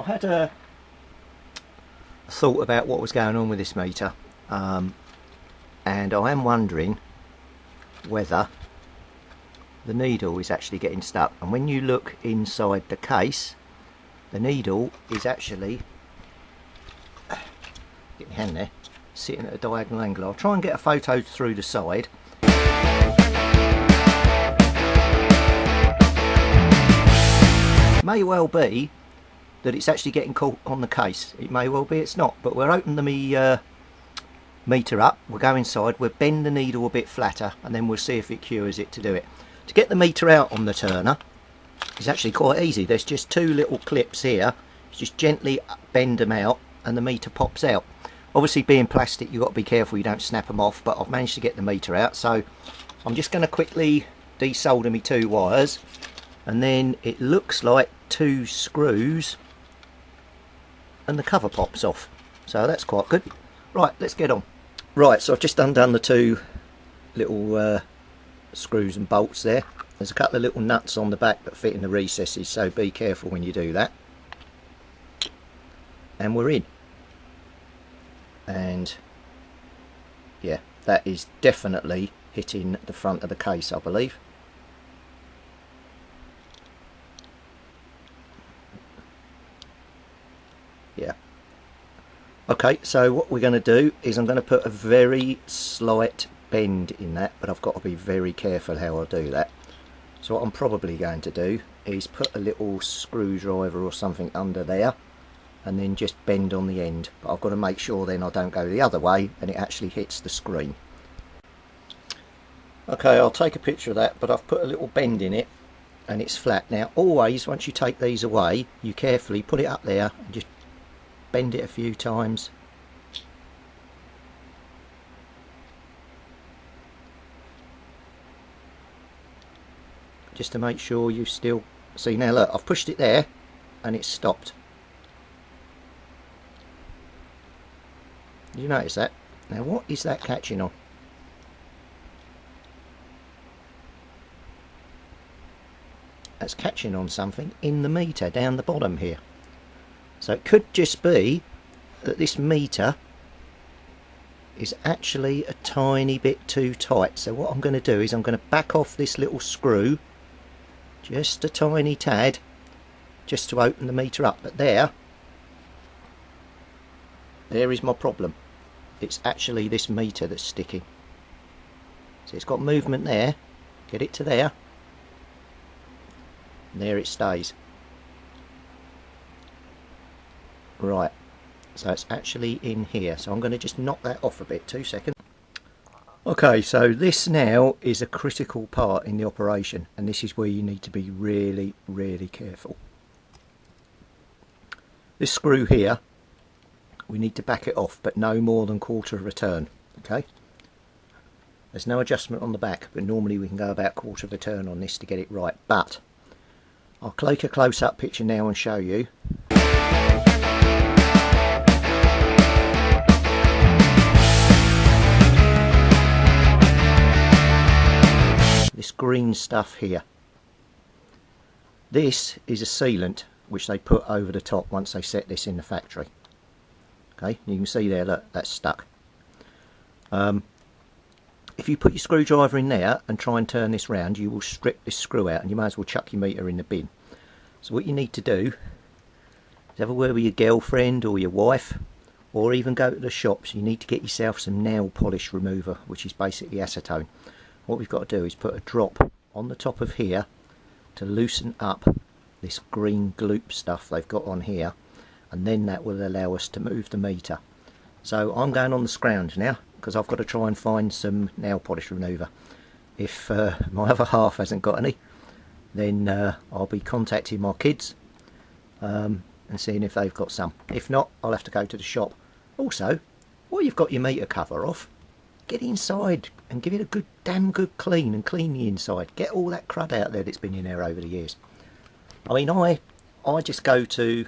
had a thought about what was going on with this meter, and I am wondering whether the needle is actually getting stuck. And when you look inside the case, the needle is actually, get my hand there, sitting at a diagonal angle. I'll try and get a photo through the side. May well be that it's actually getting caught on the case. It may well be it's not, but we'll open the meter up, we'll go inside, we'll bend the needle a bit flatter, and then we'll see if it cures it to do it. To get the meter out on the turner is actually quite easy. There's just two little clips here. You just gently bend them out and the meter pops out. Obviously, being plastic, you've got to be careful you don't snap them off, but I've managed to get the meter out. So I'm just going to quickly desolder me two wires, and then it looks like two screws and the cover pops off. So that's quite good. Right, let's get on. Right, so I've just undone the two little screws and bolts there. There's a couple of little nuts on the back that fit in the recesses, so be careful when you do that. And we're in. And yeah, that is definitely hitting the front of the case, I believe. Yeah. Okay, so what we're going to do is I'm going to put a very slight bend in that, but I've got to be very careful how I do that. So what I'm probably going to do is put a little screwdriver or something under there and then just bend on the end, but I've got to make sure then I don't go the other way and it actually hits the screen. Okay, I'll take a picture of that, but I've put a little bend in it and it's flat. Now always, once you take these away, you carefully put it up there and just bend it a few times. Just to make sure you still see. Now look, I've pushed it there and it's stopped. Did you notice that? Now what is that catching on? That's catching on something in the meter down the bottom here. So it could just be that this meter is actually a tiny bit too tight. So what I'm going to do is I'm going to back off this little screw just a tiny tad, just to open the meter up. But there is my problem. It's actually this meter that's sticking. So it's got movement there. Get it to there, and there it stays. Right, so it's actually in here. So I'm going to just knock that off a bit. 2 seconds. Okay, so this now is a critical part in the operation, and this is where you need to be really, really careful. This screw here, we need to back it off, but no more than 1/4 of a turn. Okay, there's no adjustment on the back, but normally we can go about 1/4 of a turn on this to get it right. But I'll take a close-up picture now and show you. This green stuff here, this is a sealant which they put over the top once they set this in the factory. Okay, you can see there, look, that's stuck. If you put your screwdriver in there and try and turn this round, you will strip this screw out and you might as well chuck your meter in the bin. So what you need to do is have a word with your girlfriend or your wife, or even go to the shops. You need to get yourself some nail polish remover, which is basically acetone. What we've got to do is put a drop on the top of here to loosen up this green gloop stuff they've got on here, and then that will allow us to move the meter. So I'm going on the scrounge now because I've got to try and find some nail polish remover. If my other half hasn't got any, then I'll be contacting my kids and seeing if they've got some. If not, I'll have to go to the shop. Also, while you've got your meter cover off, get inside and give it a good, damn good clean, and clean the inside. Get all that crud out there that's been in there over the years. I mean, I just go to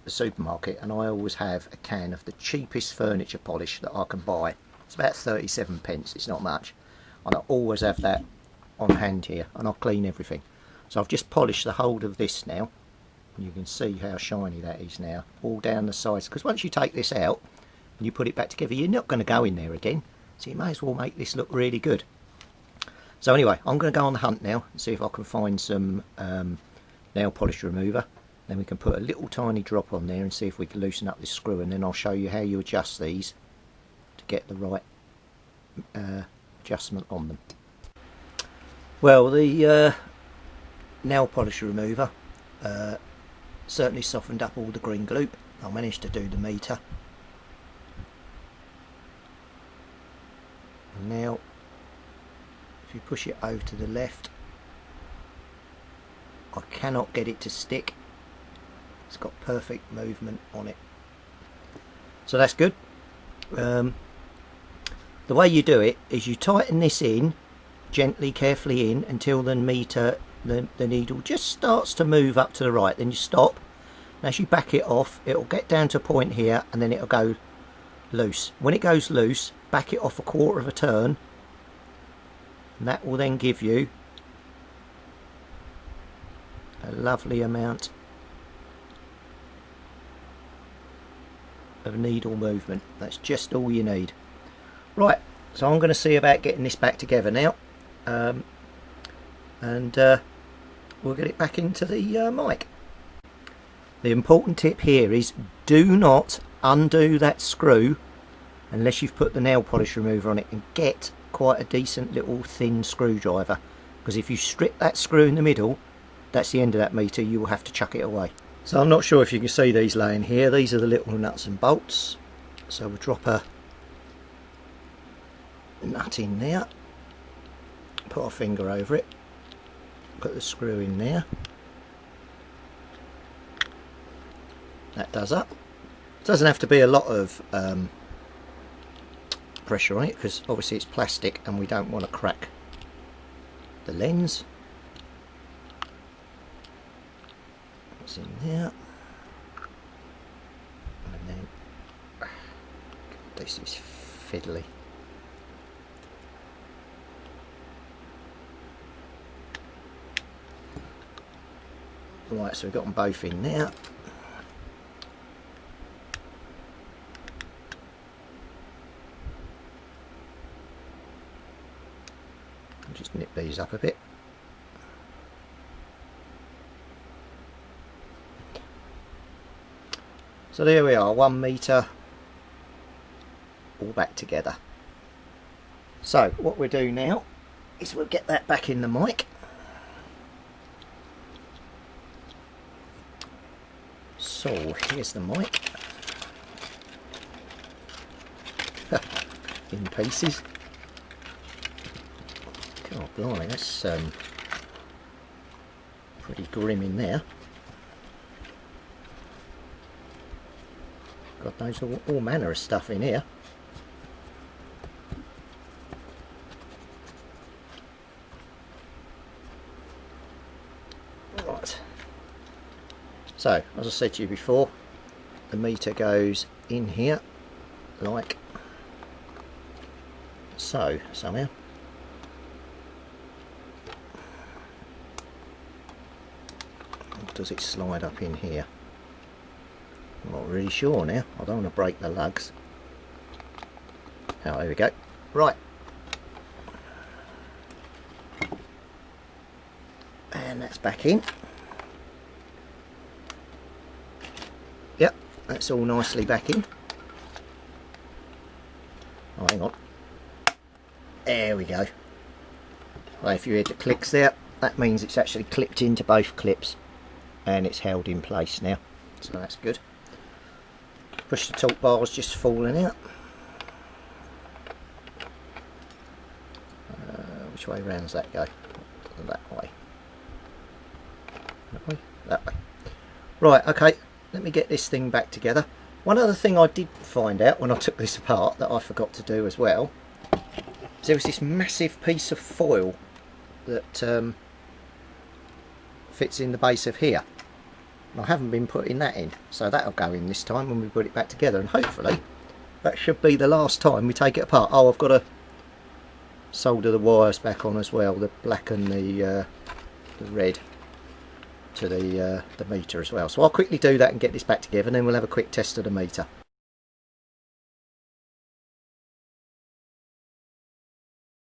the supermarket and I always have a can of the cheapest furniture polish that I can buy. It's about 37p, it's not much. And I always have that on hand here, and I'll clean everything. So I've just polished the whole of this now. You can see how shiny that is now, all down the sides, because once you take this out and you put it back together, you're not going to go in there again, so you may as well make this look really good. So anyway, I'm going to go on the hunt now and see if I can find some nail polish remover. Then we can put a little tiny drop on there and see if we can loosen up this screw, and then I'll show you how you adjust these to get the right adjustment on them. Well, the nail polish remover certainly softened up all the green gloop. I managed to do the meter. Now if you push it over to the left, I cannot get it to stick. It's got perfect movement on it, so that's good. The way you do it is you tighten this in gently, carefully in, until the meter, the needle just starts to move up to the right. Then you stop, and as you back it off, it'll get down to a point here, and then it'll go loose. When it goes loose, back it off a quarter of a turn, and that will then give you a lovely amount of needle movement. That's just all you need. Right, so I'm going to see about getting this back together now, and we'll get it back into the mic. The important tip here is do not undo that screw unless you've put the nail polish remover on it, and get quite a decent little thin screwdriver, because if you strip that screw in the middle, that's the end of that meter. You will have to chuck it away. So I'm not sure if you can see these laying here. These are the little nuts and bolts. So we'll drop a nut in there, put our finger over it, put the screw in there. That does up. Doesn't have to be a lot of pressure on it, because obviously it's plastic and we don't want to crack the lens. It's in there, and then God, this is fiddly. Right, so we've got them both in there. Just nip these up a bit. So there we are, 1 meter all back together. So what we'll do now is we'll get that back in the mic. So here's the mic in pieces. God blimey, that's pretty grim in there. God knows all manner of stuff in here. Right. So, as I said to you before, the meter goes in here like so somehow. Or does it slide up in here? I'm not really sure now. I don't want to break the lugs. Oh, there we go. Right. And that's back in. Yep, that's all nicely back in. Oh, hang on. There we go. Well, if you hear the clicks there, that means it's actually clipped into both clips and it's held in place now. So that's good. Push the torque bar's just falling out. Which way round does that go? That way. That way? That way. Right, okay, let me get this thing back together. One other thing I did find out when I took this apart that I forgot to do as well, is there was this massive piece of foil that fits in the base of here. I haven't been putting that in, so that'll go in this time when we put it back together, and hopefully that should be the last time we take it apart. Oh, I've got to solder the wires back on as well, the black and the red. to the meter as well. So I'll quickly do that and get this back together, and then we'll have a quick test of the meter.